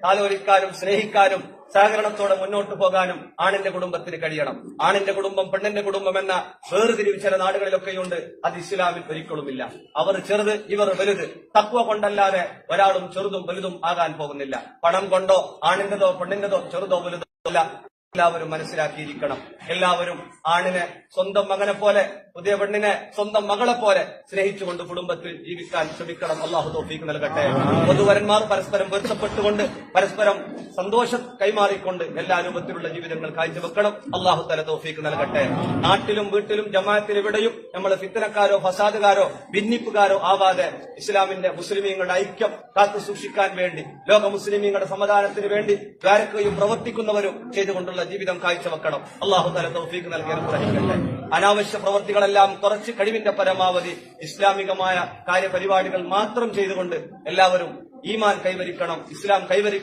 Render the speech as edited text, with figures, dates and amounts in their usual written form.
ആലോചിക്കാനും സ്നേഹിക്കാനും സഹകരണത്തോടെ മുന്നോട്ട് പോകാനും ആണിന്റെ കുടുംബത്തിന് കഴിയണം. ആണിന്റെ കുടുംബം പെണ്ണിന്റെ കുടുംബം എന്ന വേർതിരിവ് ചില നാടുകളിലൊക്കെയുണ്ട്. അത് ഇസ്ലാമിൽ ഒരിക്കലുമില്ല. അവർ ചെറുത്, ഇവർ വലുത്. തഖ്വ കൊണ്ടല്ലാതെ ഒരാളും ചെറുതും വലുതും ആകാൻ പോകുന്നില്ല. പണം കൊണ്ടോ ആണിന്റെതോ പെണ്ണിന്റെതോ ചെറുതോ വലുതോ അല്ല. എല്ലാവരും മനസ്സിലാക്കിയിരിക്കണം. എല്ലാവരും ആണിനെ സ്വന്തം മകനെ പോലെ, പുതിയ പെണ്ണിനെ സ്വന്തം മകളെ പോലെ സ്നേഹിച്ചുകൊണ്ട് കുടുംബത്തിൽ ജീവിക്കാൻ ശ്രമിക്കണം. അള്ളാഹു തൗഫീഖ് നൽകട്ടെ. വധുവരന്മാർ പരസ്പരം പൊരുത്തപ്പെട്ടുകൊണ്ട് പരസ്പരം സന്തോഷം കൈമാറിക്കൊണ്ട് എല്ലാ രൂപത്തിലുള്ള ജീവിതങ്ങൾ കാഴ്ചവെക്കണം. അള്ളാഹു തആല തൗഫീഖ് നൽകട്ടെ. നാട്ടിലും വീട്ടിലും ജമാഅത്തിൽ എവിടെയും നമ്മൾ ഫിത്നക്കാരോ ഫസാദുകാരോ ഭിന്നിപ്പുകാരോ ആവാതെ ഇസ്ലാമിന്റെ മുസ്ലിമീങ്ങളുടെ ഐക്യം കാത്തു സൂക്ഷിക്കാൻ വേണ്ടി, ലോക മുസ്ലിമീങ്ങളുടെ സമാധാനത്തിന് വേണ്ടി ദ്വാരക്കുകയും പ്രവർത്തിക്കുന്നവരും ചെയ്തുകൊണ്ടുള്ള ജീവിതം കാഴ്ചവെക്കണം. അള്ളാഹു തആല തൗഫീഖ് നൽകി അനുഗ്രഹിക്കട്ടെ. അനാവശ്യ പ്രവർത്തികളെല്ലാം കുറച്ച് കഴിവിന്റെ പരമാവധി ഇസ്ലാമികമായ കാര്യപരിപാടികൾ മാത്രം ചെയ്തുകൊണ്ട് എല്ലാവരും ഈമാൻ കൈവരിക്കണം, ഇസ്ലാം കൈവരിക്കണം.